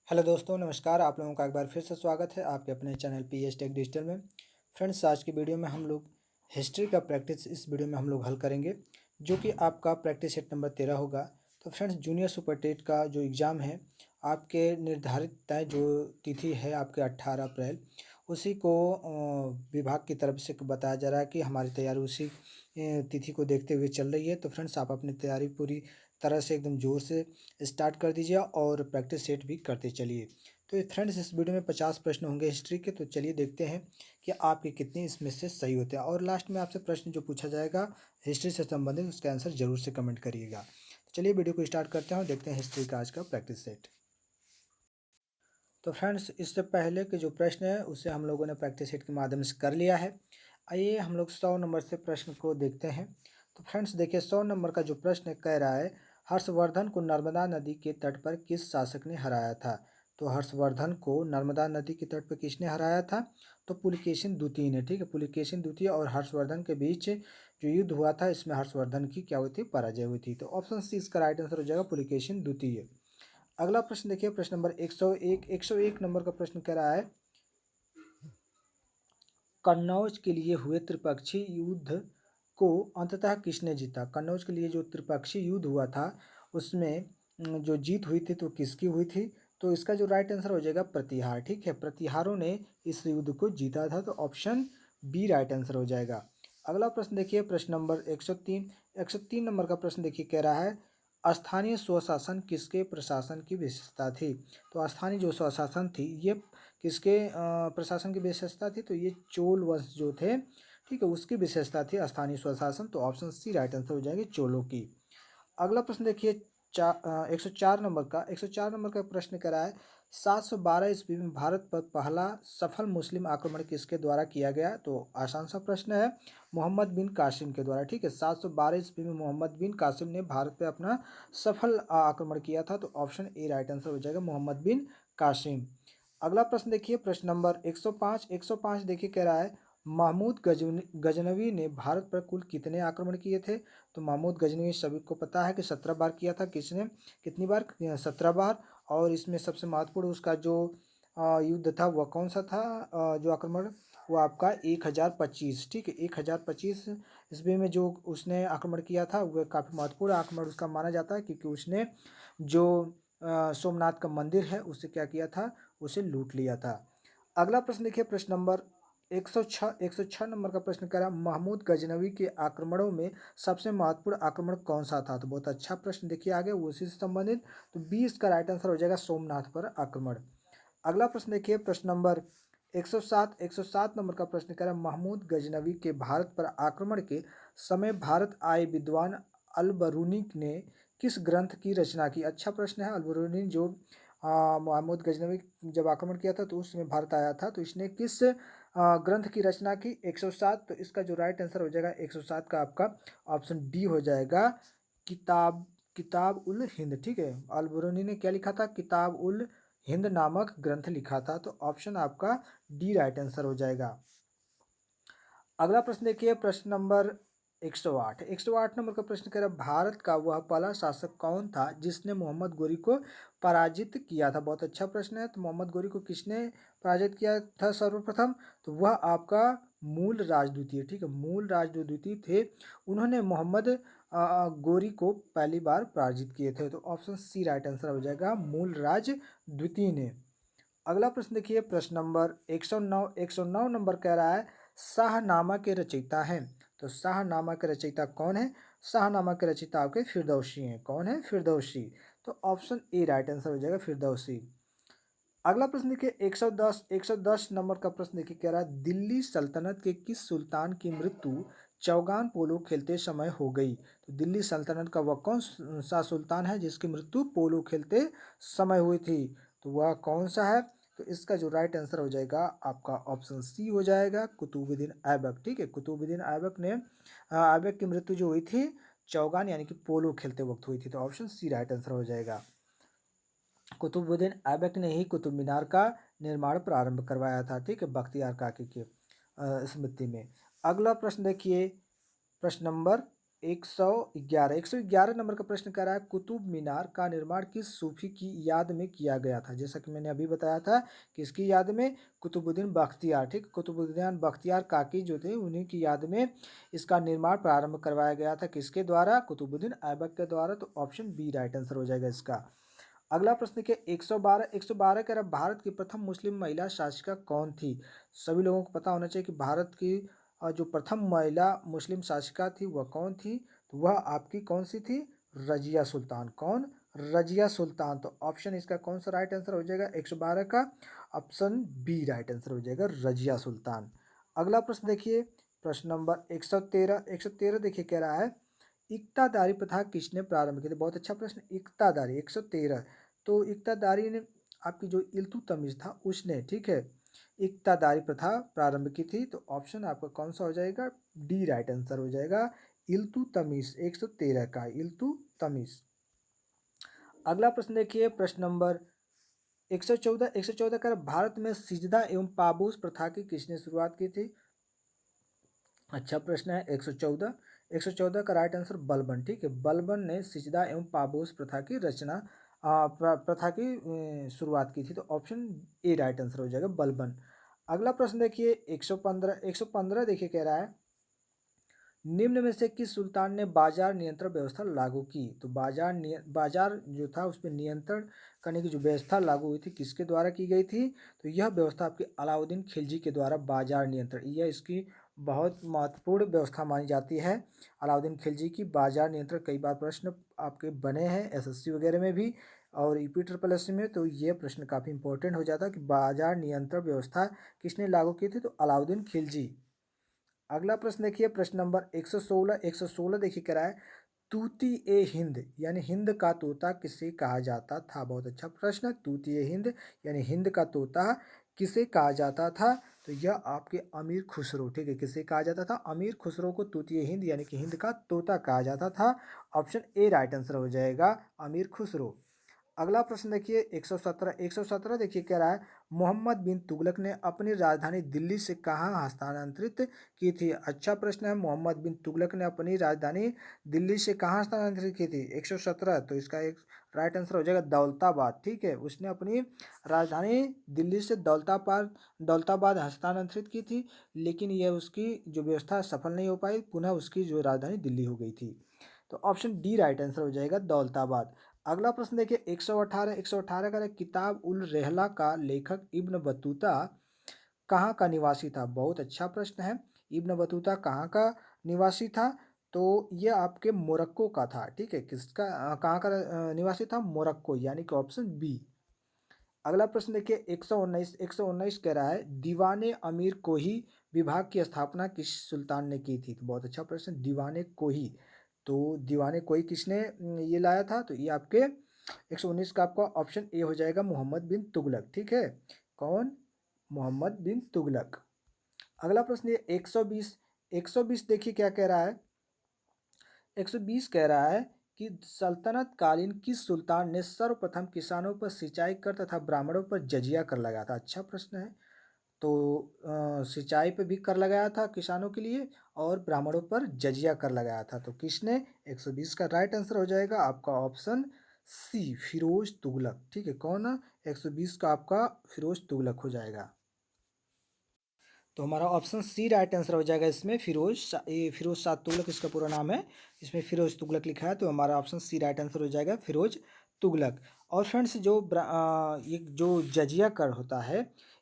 Hello दोस्तों, नमस्कार। आप लोगों का एक बार फिर से स्वागत है आपके अपने चैनल पीएच टेक डिजिटल में। फ्रेंड्स, आज की वीडियो में हम लोग हिस्ट्री का प्रैक्टिस इस वीडियो में हम लोग हल करेंगे, जो कि आपका प्रैक्टिस सेट नंबर 13 होगा। तो फ्रेंड्स, जूनियर सुपर टेट का जो एग्ज़ाम है, आपके निर्धारित तय जो तिथि है आपके 18 अप्रैल, उसी को विभाग की तरफ से बताया जा रहा है कि हमारी तैयारी उसी तिथि को देखते हुए चल रही है। तो फ्रेंड्स, आप अपनी तैयारी पूरी तरह से एकदम ज़ोर से स्टार्ट कर दीजिए और प्रैक्टिस सेट भी करते चलिए। तो फ्रेंड्स, इस वीडियो में 50 प्रश्न होंगे हिस्ट्री के। तो चलिए देखते हैं कि आपके कितने इसमें से सही होते हैं, और लास्ट में आपसे प्रश्न जो पूछा जाएगा हिस्ट्री से संबंधित, उसका आंसर जरूर से कमेंट करिएगा। तो चलिए वीडियो को स्टार्ट करते हैं और देखते हैं हिस्ट्री का आज का प्रैक्टिस सेट। तो फ्रेंड्स, इससे पहले के जो प्रश्न है उसे हम लोगों ने प्रैक्टिस सेट के माध्यम से कर लिया है। आइए हम लोग 100 नंबर से प्रश्न को देखते हैं। तो फ्रेंड्स देखिए, 100 नंबर का जो प्रश्न कह रहा है, हर्षवर्धन को नर्मदा नदी के तट पर किस शासक ने हराया था। तो हर्षवर्धन को नर्मदा नदी के तट पर किसने हराया था? तो पुलकेशिन द्वितीय ने। ठीक है, पुलकेशिन द्वितीय और हर्षवर्धन के बीच जो युद्ध हुआ था, इसमें हर्षवर्धन की क्या हुई थी? पराजय हुई थी। तो ऑप्शन सी इसका राइट आंसर हो जाएगा, पुलकेशिन द्वितीय। अगला प्रश्न देखिए, प्रश्न नंबर 101 नंबर का प्रश्न कह रहा है, कन्नौज के लिए हुए त्रिपक्षीय युद्ध को अंततः किसने जीता? कन्नौज के लिए जो त्रिपक्षीय युद्ध हुआ था, उसमें जो जीत हुई थी तो किसकी हुई थी? तो इसका जो राइट आंसर हो जाएगा प्रतिहार। ठीक है, प्रतिहारों ने इस युद्ध को जीता था। तो ऑप्शन बी राइट आंसर हो जाएगा। अगला प्रश्न देखिए, प्रश्न नंबर 103 नंबर का प्रश्न देखिए, कह रहा है, स्थानीय स्वशासन किसके प्रशासन की विशेषता थी? तो स्थानीय जो स्वशासन थी, ये किसके प्रशासन की विशेषता थी? तो ये चोल वंश जो थे, ठीक है, उसकी विशेषता थी स्थानीय स्वशासन। तो ऑप्शन सी राइट आंसर हो जाएगी, चोलों की। अगला प्रश्न देखिए, 104 नंबर का प्रश्न कह रहा है, 712 ईस्वी में भारत पर पहला सफल मुस्लिम आक्रमण किसके द्वारा किया गया? तो आसान सा प्रश्न है, मोहम्मद बिन कासिम के द्वारा। ठीक है, 712 ईस्वी में मोहम्मद बिन कासिम ने भारत पे अपना सफल आक्रमण किया था। तो ऑप्शन ए राइट आंसर हो जाएगा, मोहम्मद बिन कासिम। अगला प्रश्न देखिए, प्रश्न नंबर 105 देखिए, कह रहा है, महमूद गजनवी ने भारत पर कुल कितने आक्रमण किए थे? तो महमूद गजनवी सभी को पता है कि 17 बार किया था। किसने कितनी बार? 17 बार। और इसमें सबसे महत्वपूर्ण उसका जो युद्ध था वह कौन सा था? जो आक्रमण, वो आपका 1025। ठीक है, 1025 ईस्वी में जो उसने आक्रमण किया था, वह काफ़ी महत्वपूर्ण आक्रमण उसका माना जाता है, क्योंकि उसने जो सोमनाथ का मंदिर है उसे क्या किया था? उसे लूट लिया था। अगला प्रश्न देखिए, प्रश्न नंबर 106 नंबर का प्रश्न कह रहा है, महमूद गजनवी के आक्रमणों में सबसे महत्वपूर्ण आक्रमण कौन सा था? तो बहुत अच्छा प्रश्न देखिए आगे, उसी से संबंधित। तो 20 का राइट आंसर हो जाएगा, सोमनाथ पर आक्रमण। अगला प्रश्न देखिए, प्रश्न नंबर 107 नंबर का प्रश्न कह रहा है, महमूद गजनवी के भारत पर आक्रमण के समय भारत आए विद्वान अल-बरूनी ने किस ग्रंथ की रचना की? अच्छा प्रश्न है। अल-बरूनी जो महमूद गजनवी जब आक्रमण किया था तो उस समय भारत आया था, तो इसने किस ग्रंथ की रचना की? 107। तो इसका जो राइट आंसर हो जाएगा 107 का आपका ऑप्शन डी हो जाएगा, किताब किताब उल हिंद। ठीक है, अल-बरूनी ने क्या लिखा था? किताब उल हिंद नामक ग्रंथ लिखा था। तो ऑप्शन आपका डी राइट आंसर हो जाएगा। अगला प्रश्न देखिए, प्रश्न नंबर 108 नंबर का प्रश्न कह रहा है, भारत का वह पहला शासक कौन था जिसने मोहम्मद गोरी को पराजित किया था? बहुत अच्छा प्रश्न है। तो मोहम्मद गोरी को किसने पराजित किया था सर्वप्रथम? तो वह आपका मूल राजद्वितीय। ठीक है, मूल राजद्वितीय थे, उन्होंने मोहम्मद गोरी को पहली बार पराजित किए थे। तो ऑप्शन सी राइट आंसर हो जाएगा, मूल राज द्वितीय ने। अगला प्रश्न देखिए, प्रश्न नंबर 109 नंबर कह रहा है, शाहनामा के रचयिता हैं। तो शाहनामा के रचयिता कौन है? शाहनामा के रचयिता आपके फिरदौसी हैं। कौन है? फिरदौसी। तो ऑप्शन ए राइट आंसर हो जाएगा, फिरदौसी। अगला प्रश्न देखिए, 110 नंबर का प्रश्न देखिए, कह रहा है, दिल्ली सल्तनत के किस सुल्तान की मृत्यु चौगान पोलो खेलते समय हो गई? तो दिल्ली सल्तनत का वह कौन सा सुल्तान है जिसकी मृत्यु पोलो खेलते समय हुई थी? तो वह कौन सा है? तो इसका जो राइट आंसर हो जाएगा आपका ऑप्शन सी हो जाएगा, कुतुबुद्दीन ऐबक। ठीक है, कुतुबुद्दीन ऐबक ने ऐबक की मृत्यु जो हुई थी चौगान यानी कि पोलो खेलते वक्त हुई थी। तो ऑप्शन सी राइट आंसर हो जाएगा। कुतुबुद्दीन ऐबक ने ही कुतुब मीनार का निर्माण प्रारंभ करवाया था। ठीक है, बख्तियार काकी की स्मृति में। अगला प्रश्न देखिए, प्रश्न नंबर 111 नंबर का प्रश्न कह रहा है, कुतुब मीनार का निर्माण किस सूफी की याद में किया गया था? जैसा कि मैंने अभी बताया था, किसकी याद में? कुतुबुद्दीन बख्तियार, ठीक, कुतुबुद्दीन बख्तियार काकी जो थे उन्हीं की याद में इसका निर्माण प्रारंभ करवाया गया था। किसके द्वारा? कुतुबुद्दीन ऐबक के द्वारा। तो ऑप्शन बी राइट आंसर हो जाएगा इसका। अगला प्रश्न देखिए, 112 कह रहा है, भारत की प्रथम मुस्लिम महिला शासिका कौन थी? सभी लोगों को पता होना चाहिए कि भारत की जो प्रथम महिला मुस्लिम शासिका थी वह कौन थी? तो वह आपकी कौन सी थी? रजिया सुल्तान। कौन? रजिया सुल्तान। तो ऑप्शन इसका कौन सा राइट आंसर हो जाएगा 112 का? ऑप्शन बी राइट आंसर हो जाएगा, रजिया सुल्तान। अगला प्रश्न देखिए, प्रश्न नंबर 113 देखिए कह रहा है, इक्तादारी प्रथा किसने प्रारंभ की थी? बहुत अच्छा प्रश्न। इक्तादारी 113, तो इक्तादारी ने आपकी जो इल्तुतमिश था उसने, ठीक है, इक्तादारी प्रथा प्रारंभ की थी। तो ऑप्शन आपका कौन सा हो जाएगा? डी राइट आंसर हो जाएगा, इल्तुतमिश। 113 का इल्तुतमिश। अगला प्रश्न देखिए, प्रश्न नंबर 114 कर, भारत में सिजदा एवं पाबूस प्रथा की किसने शुरुआत की थी? अच्छा प्रश्न है। 114 का राइट आंसर बलबन, ठीक है, बलबन ने सिजदा एवं पाबोस प्रथा की रचना प्रथा की शुरुआत की थी। तो ऑप्शन ए राइट आंसर हो जाएगा, बलबन। अगला प्रश्न देखिए, 115 देखिए कह रहा है, निम्न में से किस सुल्तान ने बाजार नियंत्रण व्यवस्था लागू की? तो बाजार जो था उस पर नियंत्रण करने की जो व्यवस्था लागू हुई थी किसके द्वारा की गई थी? तो यह व्यवस्था आपके अलाउद्दीन खिलजी के द्वारा बाजार नियंत्रण, यह इसकी बहुत महत्वपूर्ण व्यवस्था मानी जाती है, अलाउद्दीन खिलजी की बाजार नियंत्रण। कई बार प्रश्न आपके बने हैं एसएससी वगैरह में भी और यूपी ट्रिपल एस में, तो ये प्रश्न काफ़ी इंपॉर्टेंट हो जाता है कि बाजार नियंत्रण व्यवस्था किसने लागू की थी? तो अलाउद्दीन खिलजी। अगला प्रश्न देखिए, प्रश्न नंबर 116 देखिए कह रहा है, तूती ए हिंद यानी हिंद का तोता किसे कहा जाता था? बहुत अच्छा प्रश्न। तूती ए हिंद यानी हिंद का तोता किसे कहा जाता था? तो यह आपके अमीर खुसरो, ठीक है, किसे कहा जाता था? अमीर खुसरो को तूती ए हिंद यानी कि हिंद का तोता कहा जाता था। ऑप्शन ए राइट आंसर हो जाएगा, अमीर खुसरो। अगला प्रश्न देखिए, 117 देखिए कह रहा है, मोहम्मद बिन तुगलक ने अपनी राजधानी दिल्ली से कहाँ हस्तांतरित की थी? अच्छा प्रश्न है। मोहम्मद बिन तुगलक ने अपनी राजधानी दिल्ली से कहाँ हस्तांतरित की थी? 117, तो इसका एक राइट आंसर हो जाएगा दौलताबाद, ठीक है, उसने अपनी राजधानी दिल्ली से दौलताबाद हस्तांतरित की थी, लेकिन यह उसकी जो व्यवस्था सफल नहीं हो पाई, पुनः उसकी जो राजधानी दिल्ली हो गई थी। तो ऑप्शन डी राइट आंसर हो जाएगा, दौलताबाद। अगला प्रश्न देखिए, 118 का है, किताब उल रहला का लेखक इब्न बतूता कहाँ का निवासी था? बहुत अच्छा प्रश्न है। इब्न बतूता कहाँ का निवासी था? तो ये आपके मोरक्को का था, ठीक है, किसका कहाँ का निवासी था? मोरक्को, यानी कि ऑप्शन बी। अगला प्रश्न देखिए, 119 कह रहा है, दीवाने अमीर कोही विभाग की स्थापना किस सुल्तान ने की थी? तो बहुत अच्छा प्रश्न, दीवाने कोही। तो दीवाने कोही किसने ये लाया था? तो ये आपके 119 का आपका ऑप्शन ए हो जाएगा, मोहम्मद बिन तुगलक, ठीक है, कौन? मोहम्मद बिन तुगलक। अगला प्रश्न ये 120 देखिए क्या कह रहा है, 120 कह रहा है कि सल्तनत कालीन किस सुल्तान ने सर्वप्रथम किसानों पर सिंचाई कर तथा ब्राह्मणों पर जजिया कर लगाया था? अच्छा प्रश्न है। तो सिंचाई पे भी कर लगाया था किसानों के लिए और ब्राह्मणों पर जजिया कर लगाया था। तो किसने? 120 का राइट आंसर हो जाएगा आपका ऑप्शन सी, फिरोज तुगलक, ठीक है, कौन? 120 का आपका फिरोज तुगलक हो जाएगा। तो हमारा ऑप्शन सी राइट आंसर हो जाएगा इसमें, फिरोज शाह तुगलक इसका पूरा नाम है, इसमें फिरोज तुगलक लिखा है, तो हमारा ऑप्शन सी राइट आंसर हो जाएगा, फिरोज तुगलक। और फ्रेंड्स ये जो जजिया कर होता है,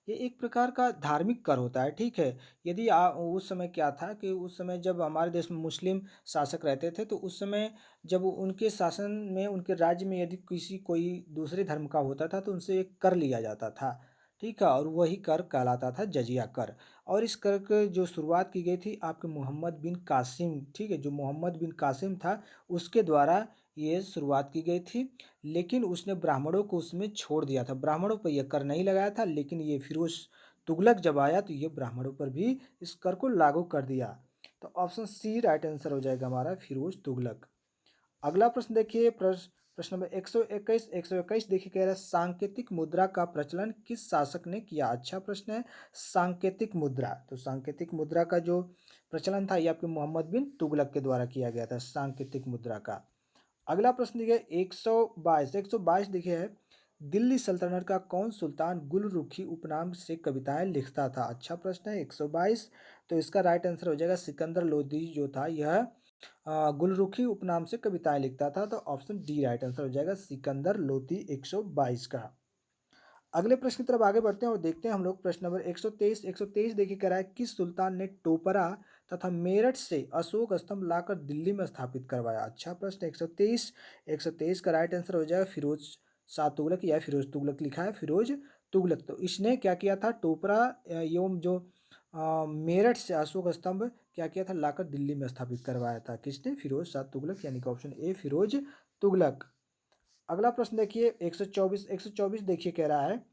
ये एक प्रकार का धार्मिक कर होता है, ठीक है। यदि उस समय क्या था कि उस समय जब हमारे देश में मुस्लिम शासक रहते थे, तो उस समय जब उनके शासन में, उनके राज्य में यदि कोई दूसरे धर्म का होता था तो उनसे एक कर लिया जाता था, ठीक है, और वही कर कहलाता था जजिया कर। और इस कर की जो शुरुआत की गई थी आपके मोहम्मद बिन कासिम, ठीक है, जो मोहम्मद बिन कासिम था उसके द्वारा ये शुरुआत की गई थी, लेकिन उसने ब्राह्मणों को उसमें छोड़ दिया था, ब्राह्मणों पर यह कर नहीं लगाया था, लेकिन ये फिरोज तुगलक जब आया तो ये ब्राह्मणों पर भी इस कर को लागू कर दिया। तो ऑप्शन सी राइट आंसर हो जाएगा हमारा, फिरोज तुगलक। अगला प्रश्न देखिए, प्रश्न नंबर 121 देखिए कह रहा है, सांकेतिक मुद्रा का प्रचलन किस शासक ने किया? अच्छा प्रश्न है। सांकेतिक मुद्रा, तो सांकेतिक मुद्रा का जो प्रचलन था, ये आपके मोहम्मद बिन तुगलक के द्वारा किया गया था सांकेतिक मुद्रा का। अगला प्रश्न देखिए 122 देखिए है, दिल्ली सल्तनत का कौन सुल्तान गुलरुखी उपनाम से कविताएं लिखता था? अच्छा प्रश्न है 122। तो इसका राइट आंसर हो जाएगा सिकंदर लोदी जो था यह गुलरुखी उपनाम से कविताएं लिखता था, तो ऑप्शन डी राइट आंसर हो जाएगा सिकंदर लोदी 122 का। अगले प्रश्न की तरफ आगे बढ़ते हैं और देखते हैं हम लोग प्रश्न नंबर 123 देखिए कह रहा है किस सुल्तान ने टोपरा तथा मेरठ से अशोक स्तंभ लाकर दिल्ली में स्थापित करवाया? अच्छा प्रश्न 123 का राइट आंसर हो जाएगा फिरोज शाह तुगलक या फिरोज तुगलक लिखा है फिरोज तुगलक। तो इसने क्या किया था टोपरा एवं जो मेरठ से अशोक स्तंभ क्या किया था लाकर दिल्ली में स्थापित करवाया था? किसने? फिरोज शाह तुगलक यानी कि ऑप्शन ए फिरोज तुगलक। अगला प्रश्न देखिए 124 देखिए कह रहा है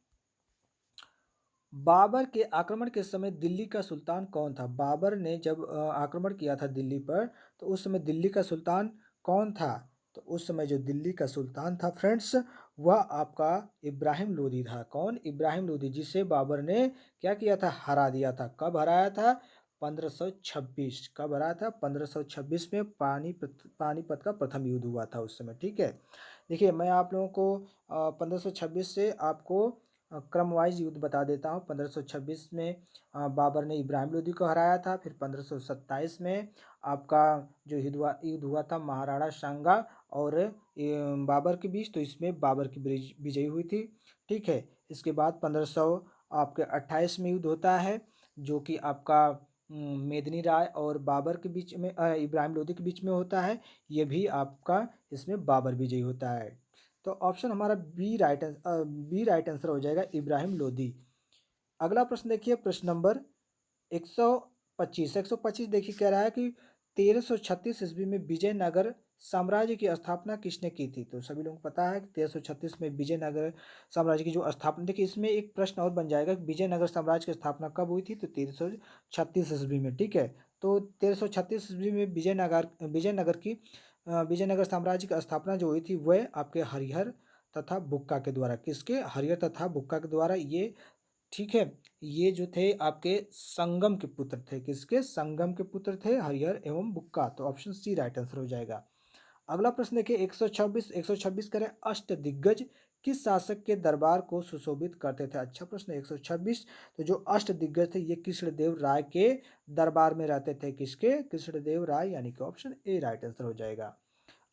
बाबर के आक्रमण के समय दिल्ली का सुल्तान कौन था? बाबर ने जब आक्रमण किया था दिल्ली पर तो उस समय दिल्ली का सुल्तान कौन था? तो उस समय जो दिल्ली का सुल्तान था फ्रेंड्स वह आपका इब्राहिम लोदी था। कौन? इब्राहिम लोदी, जिसे बाबर ने क्या किया था? हरा दिया था। कब हराया था? 1526। कब हराया था? 1526 में पानीपत का प्रथम युद्ध हुआ था उस समय। ठीक है, देखिए मैं आप लोगों को 1526 से आपको क्रम वाइज युद्ध बता देता हूँ। 1526 में बाबर ने इब्राहिम लोदी को हराया था। फिर 1527 में आपका जो युद्ध हुआ था महाराणा सांगा और बाबर के बीच, तो इसमें बाबर की विजयी हुई थी। ठीक है, इसके बाद 1500 आपके 28 में युद्ध होता है जो कि आपका मेदिनी राय और बाबर के बीच में इब्राहिम लोदी के बीच में होता है। ये भी आपका इसमें बाबर विजयी होता है। तो ऑप्शन हमारा बी राइट आंसर हो जाएगा इब्राहिम लोदी। अगला प्रश्न देखिए प्रश्न नंबर 125 देखिए कह रहा है कि 1336 ईस्वी में विजयनगर साम्राज्य की स्थापना किसने की थी? तो सभी लोगों को पता है कि 1336 में विजयनगर साम्राज्य की जो स्थापना, देखिए इसमें एक प्रश्न और बन जाएगा कि विजयनगर साम्राज्य की स्थापना कब हुई थी? तो 1336 ईस्वी में। ठीक है, तो 1336 ईस्वी में विजयनगर साम्राज्य की स्थापना जो हुई थी वह आपके हरिहर तथा बुक्का के द्वारा। किसके? हरिहर तथा बुक्का के द्वारा ये। ठीक है, ये जो थे आपके संगम के पुत्र थे। किसके? संगम के पुत्र थे हरिहर एवं बुक्का। तो ऑप्शन सी राइट आंसर हो जाएगा। अगला प्रश्न देखिए 126 करें अष्ट दिग्गज किस शासक के दरबार को सुशोभित करते थे? अच्छा प्रश्न 126। तो जो अष्ट दिग्गज थे ये कृष्णदेव राय के दरबार में रहते थे। किसके? कृष्णदेव राय यानी कि ऑप्शन ए राइट आंसर हो जाएगा।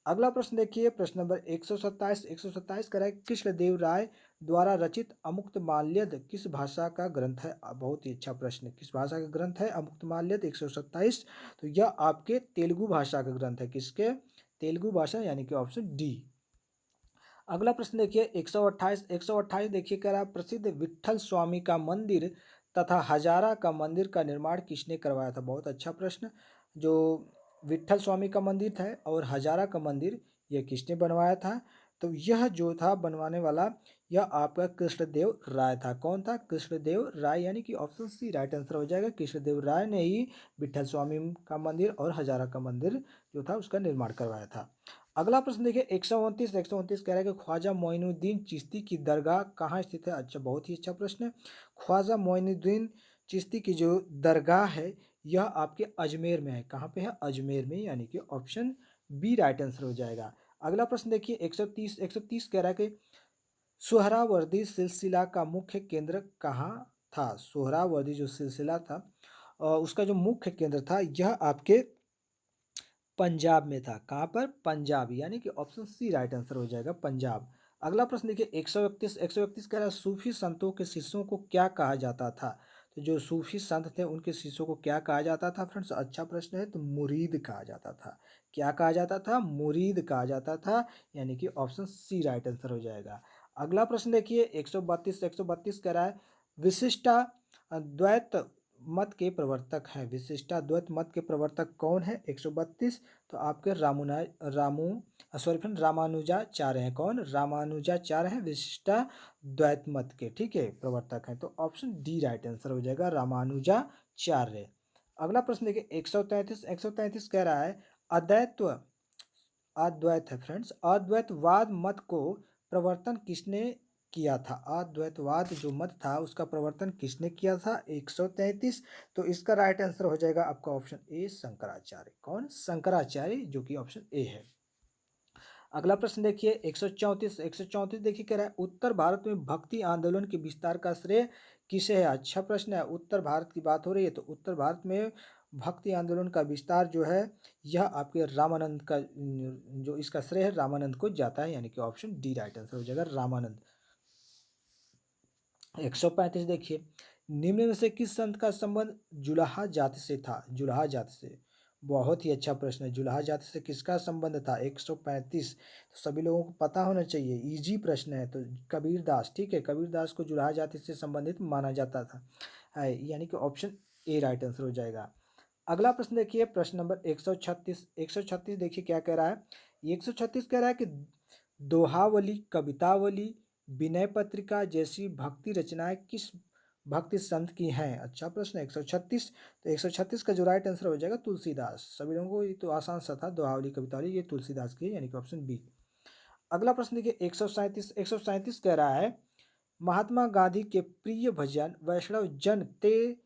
अगला प्रश्न देखिए प्रश्न नंबर 127 करें कृष्णदेव राय द्वारा रचित अमुक्तमाल्यद किस भाषा का ग्रंथ है? बहुत ही अच्छा प्रश्न, किस भाषा का ग्रंथ है अमुक्तमाल्यद 127? तो यह आपके तेलुगु भाषा का ग्रंथ है। किसके? तेलुगु भाषा यानी कि ऑप्शन डी। अगला प्रश्न देखिए 128 देखिए कह रहा है प्रसिद्ध विट्ठल स्वामी का मंदिर तथा हजारा का मंदिर का निर्माण किसने करवाया था? बहुत अच्छा प्रश्न। जो विट्ठल स्वामी का मंदिर था और हजारा का मंदिर यह किसने बनवाया था? तो यह जो था बनवाने वाला यह आपका कृष्णदेव राय था। कौन था? कृष्णदेव राय यानी कि ऑप्शन सी राइट आंसर हो जाएगा। कृष्णदेव राय ने ही विट्ठल स्वामी का मंदिर और हजारा का मंदिर जो था उसका निर्माण करवाया था। अगला प्रश्न देखिए 129 कह रहा है कि ख्वाजा मोइनुद्दीन चिश्ती की दरगाह कहाँ स्थित है? अच्छा, बहुत ही अच्छा प्रश्न है। ख्वाजा मोइनुद्दीन चिश्ती की जो दरगाह है यह आपके अजमेर में है। कहाँ पे है? अजमेर में, यानी कि ऑप्शन बी राइट आंसर हो जाएगा। अगला प्रश्न देखिए 130 कह रहा है कि सोहरावर्दी सिलसिला का मुख्य केंद्र कहाँ था? सोहरावर्दी जो सिलसिला था उसका जो मुख्य केंद्र था यह आपके पंजाब में था। कहाँ पर? पंजाब, यानी कि ऑप्शन सी राइट आंसर हो जाएगा पंजाब। अगला प्रश्न देखिए 131 कह रहा है सूफी संतों के शिष्यों को क्या कहा जाता था? तो जो सूफी संत थे उनके शिष्यों को क्या कहा जाता था फ्रेंड्स? अच्छा प्रश्न है। तो मुरीद कहा जाता था। क्या कहा जाता था? मुरीद कहा जाता था, यानी कि ऑप्शन सी राइट आंसर हो जाएगा। अगला प्रश्न देखिए 132 कह रहा है विशिष्टा द्वैत मत के प्रवर्तक हैं। विशिष्टाद्वैत मत के प्रवर्तक कौन है? 132। तो आपके रामानुजाचार्य हैं। कौन? रामानुजाचार्य हैं विशिष्टाद्वैत मत के। ठीक है, प्रवर्तक हैं। तो ऑप्शन डी राइट आंसर हो जाएगा रामानुजाचार्य। अगला प्रश्न देखिए 133 कह रहा है अद्वैत है फ्रेंड्स। अद्वैतवाद मत को प्रवर्तन किसने किया था? अद्वैतवाद जो मत था उसका प्रवर्तन किसने किया था? 133। तो इसका राइट आंसर हो जाएगा आपका ऑप्शन ए शंकराचार्य। कौन? शंकराचार्य, जो कि ऑप्शन ए है। अगला प्रश्न देखिए 134 देखिए कह रहा है उत्तर भारत में भक्ति आंदोलन के विस्तार का श्रेय किसे है? अच्छा प्रश्न है। उत्तर भारत की बात हो रही है तो उत्तर भारत में भक्ति आंदोलन का विस्तार जो है यह आपके रामानंद का जो इसका श्रेय है रामानंद को जाता है, यानी कि ऑप्शन डी राइट आंसर हो जाएगा रामानंद। 135 देखिए निम्न में से किस संत का संबंध जुलाहा जाति से था? जुलाहा जाति से, बहुत ही अच्छा प्रश्न है। जुलाहा जाति से किसका संबंध था? 135 तो सभी लोगों को पता होना चाहिए, इजी प्रश्न है। तो कबीरदास, ठीक है, कबीरदास को जुलाहा जाति से संबंधित माना जाता था, है, यानी कि ऑप्शन ए राइट आंसर हो जाएगा। अगला प्रश्न देखिए प्रश्न नंबर 136 देखिए क्या कह रहा है। 136 कह रहा है कि दोहावली, कवितावली, विनय पत्रिका जैसी भक्ति रचनाएं किस भक्ति संत की हैं? अच्छा प्रश्न है 136। तो 136 का जो राइट आंसर हो जाएगा तुलसीदास। सभी लोगों को ये तो आसान सा था, दोहावली कवितावली, ये तुलसीदास की है, यानी कि ऑप्शन बी। अगला प्रश्न देखिए 137 कह रहा है महात्मा गांधी के प्रिय भजन वैष्णव जन ते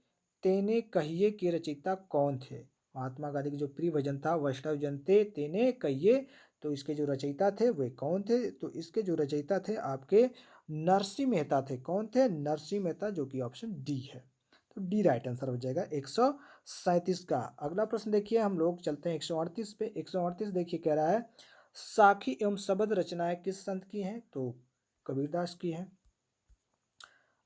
तेने कहिए के रचयिता कौन थे? महात्मा गांधी के जो प्रिय भजन था वैष्णव जन ते तेने कहिए, तो इसके जो रचयिता थे वे कौन थे? तो इसके जो रचयिता थे आपके नरसिंह मेहता थे। कौन थे? नरसिंह मेहता, जो कि ऑप्शन डी है। तो डी राइट आंसर हो जाएगा 137 का। अगला प्रश्न देखिए हम लोग चलते हैं 138 पे। 138 देखिए कह रहा है साखी एवं शबद रचनाएं किस संत की हैं? तो कबीरदास की हैं।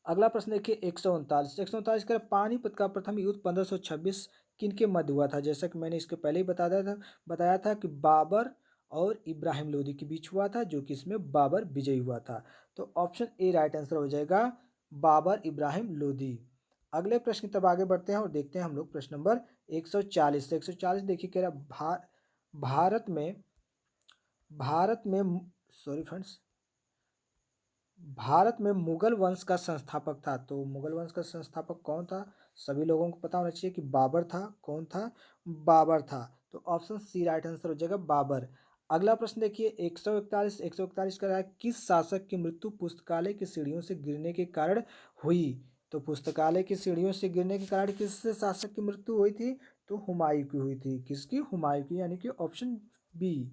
अगला प्रश्न देखिए 139 का पानीपत का प्रथम युद्ध 1526 किनके मध्य हुआ था? जैसा कि मैंने इसके पहले ही बताया था कि बाबर और इब्राहिम लोदी के बीच हुआ था, जो कि इसमें बाबर विजयी हुआ था। तो ऑप्शन ए राइट आंसर हो जाएगा बाबर इब्राहिम लोदी। अगले प्रश्न की तरफ आगे बढ़ते हैं और देखते हैं हम लोग प्रश्न नंबर 140 से 140 देखिए कह रहा भारत में भारत में सॉरी फ्रेंड्स, भारत में मुगल वंश का संस्थापक था। तो मुगल वंश का संस्थापक कौन था? सभी लोगों को पता होना चाहिए कि बाबर था। कौन था? बाबर था। तो ऑप्शन सी राइट आंसर हो जाएगा बाबर। अगला प्रश्न देखिए 141 का रहा है किस शासक की मृत्यु पुस्तकालय की सीढ़ियों से गिरने के कारण हुई? तो पुस्तकालय की सीढ़ियों से गिरने के कारण किस शासक की मृत्यु हुई थी? तो हुमायूं की हुई थी। किसकी? हुमायूं की, यानी कि ऑप्शन बी।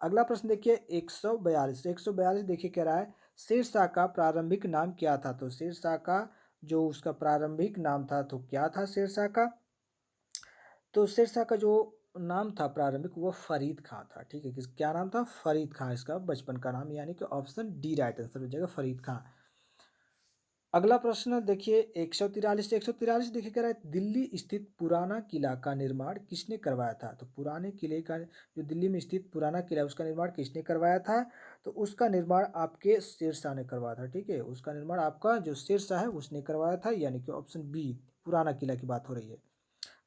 अगला प्रश्न देखिए 142 देखिए कह रहा है शेरशाह का प्रारंभिक नाम क्या था? तो शेरशाह का जो उसका प्रारंभिक नाम था तो क्या था शेरशाह का? तो शेरशाह का जो नाम था प्रारंभिक वो फरीद खां था। ठीक है, किस क्या नाम था? फरीद खां इसका बचपन का नाम, यानी कि ऑप्शन डी राइट आंसर हो जाएगा फरीद खां। अगला प्रश्न देखिए 143 देखिए कह रहा है दिल्ली स्थित पुराना किला का निर्माण किसने करवाया था? तो पुराने किले का जो दिल्ली में स्थित पुराना किला है उसका निर्माण किसने करवाया था? तो उसका निर्माण आपके शेरशाह ने करवाया था। ठीक है, उसका निर्माण आपका जो शेरशाह है उसने करवाया था, यानी कि ऑप्शन बी पुराना किला की बात हो रही है।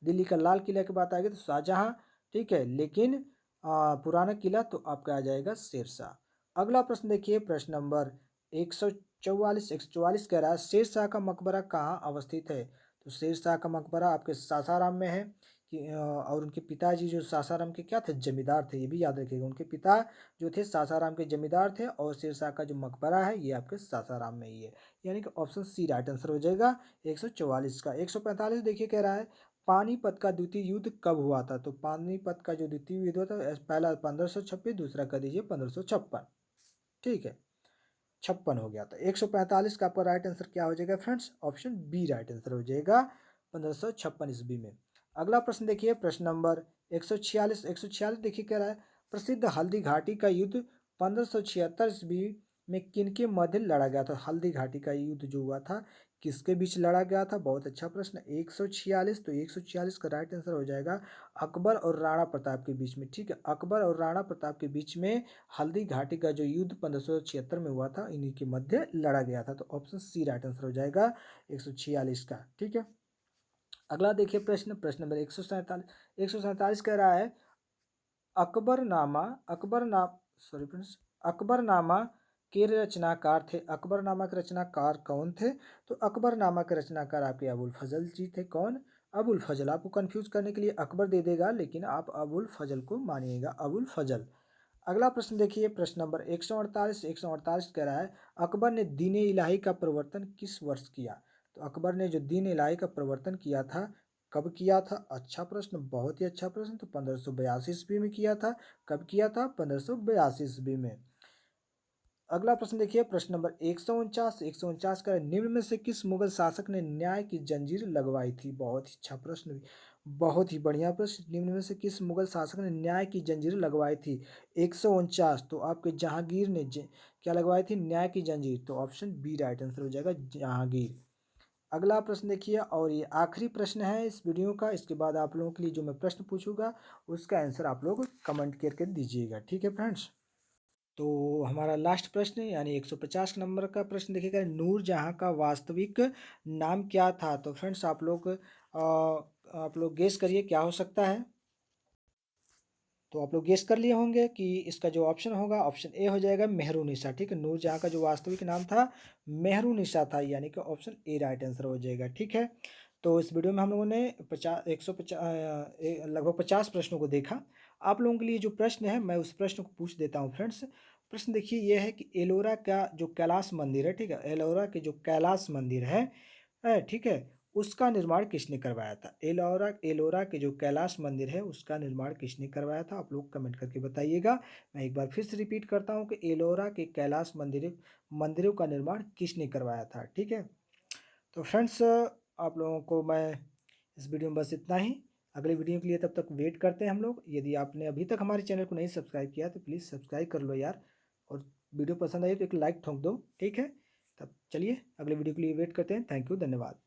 दिल्ली का लाल किला की बात आएगी तो शाहजहां, ठीक है, लेकिन पुराना किला तो आपका आ जाएगा शेरशाह। अगला प्रश्न देखिए प्रश्न नंबर 144 कह रहा है शेरशाह का मकबरा कहाँ अवस्थित है? तो शेरशाह का मकबरा आपके सासाराम में है कि और उनके पिताजी जो सासाराम के क्या थे? जमींदार थे। ये भी याद रखिएगा, उनके पिता जो थे सासाराम के जमींदार थे और शेरशाह का जो मकबरा है ये आपके सासाराम में ही है, यानी कि ऑप्शन सी राइट आंसर हो जाएगा 144 का। 145 देखिए कह रहा है पानीपत का द्वितीय युद्ध कब हुआ था? तो पानीपत का जो द्वितीय युद्ध हुआ था पहला 1526, दूसरा कर दीजिए 1556। ठीक है, 56 हो गया था। 145 का आपका राइट आंसर क्या हो जाएगा friends? Option B right answer हो जाएगा 1556 ईस्वी में। अगला प्रश्न देखिए प्रश्न नंबर 146 देखिए कह रहा है प्रसिद्ध हल्दी घाटी का युद्ध 1576 ईस्वी में किनके मध्य लड़ा गया था? हल्दी घाटी का युद्ध जो हुआ था किसके बीच लड़ा गया था? बहुत अच्छा प्रश्न 146। तो 146 का राइट आंसर हो जाएगा अकबर और राणा प्रताप के बीच में। ठीक है, अकबर और राणा प्रताप के बीच में हल्दी घाटी का जो युद्ध 1576 में हुआ था इन्हीं के मध्य लड़ा गया था। तो ऑप्शन सी राइट आंसर हो जाएगा 146 का। ठीक है, अगला देखिए प्रश्न नंबर 147 कह रहा है अकबरनामा अकबरना सॉरी फ्रेंड्स अकबरनामा के रचनाकार थे। अकबरनामा के रचनाकार कौन थे? तो अकबरनामा के रचनाकार आपके अबुल फजल जी थे। कौन? अबुल फजल। आपको कंफ्यूज करने के लिए अकबर दे देगा लेकिन आप अबुल फजल को मानिएगा, अबुल फजल। अगला प्रश्न देखिए, प्रश्न नंबर 148 कह रहा है अकबर ने दीन इलाही का प्रवर्तन किस वर्ष किया। तो अकबर ने जो दीन इलाही का प्रवर्तन किया था, कब किया था? अच्छा प्रश्न, बहुत ही अच्छा प्रश्न। तो 1582 ईस्वी में किया था। कब किया था? 1582 ईस्वी में। अगला प्रश्न देखिए, प्रश्न नंबर 149 का निम्न में से किस मुगल शासक ने न्याय की जंजीर लगवाई थी। बहुत ही अच्छा प्रश्न, बहुत ही बढ़िया प्रश्न। निम्न में से किस मुगल शासक ने न्याय की जंजीर लगवाई थी? 149, तो आपके जहांगीर ने क्या लगवाई थी? न्याय की जंजीर। तो ऑप्शन बी राइट आंसर हो जाएगा, जहांगीर। अगला प्रश्न देखिए, और ये आखिरी प्रश्न है इस वीडियो का। इसके बाद आप लोगों के लिए जो मैं प्रश्न पूछूंगा उसका आंसर आप लोग कमेंट करके दीजिएगा, ठीक है फ्रेंड्स। तो हमारा लास्ट प्रश्न यानी 150 नंबर का प्रश्न देखिएगा, नूरजहां का वास्तविक नाम क्या था। तो फ्रेंड्स आप लोग गेस करिए क्या हो सकता है। तो आप लोग गेस कर लिए होंगे कि इसका जो ऑप्शन होगा, ऑप्शन ए हो जाएगा मेहरुनिसा। ठीक है, नूरजहां का जो वास्तविक नाम था मेहरुनिसा था, यानी कि ऑप्शन ए राइट आंसर हो जाएगा। ठीक है, तो इस वीडियो में हम लोगों ने लगभग 50 प्रश्नों को देखा। आप लोगों के लिए जो प्रश्न है मैं उस प्रश्न को पूछ देता हूँ फ्रेंड्स। प्रश्न देखिए, यह है कि एलोरा का जो कैलाश मंदिर है, ठीक है, एलोरा के जो कैलाश मंदिर है ठीक है, उसका निर्माण किसने करवाया था। एलोरा एलोरा के जो कैलाश मंदिर है उसका निर्माण किसने करवाया था, आप लोग कमेंट करके बताइएगा। मैं एक बार फिर से रिपीट करता हूँ कि एलोरा के कैलाश मंदिरों का निर्माण किसने करवाया था। ठीक है, तो फ्रेंड्स आप लोगों को मैं इस वीडियो में बस इतना ही। अगले वीडियो के लिए तब तक वेट करते हैं हम लोग। यदि आपने अभी तक हमारे चैनल को नहीं सब्सक्राइब किया तो प्लीज़ सब्सक्राइब कर लो यार, और वीडियो पसंद आई तो एक लाइक ठोक दो। ठीक है, तब चलिए अगले वीडियो के लिए वेट करते हैं। थैंक यू, धन्यवाद।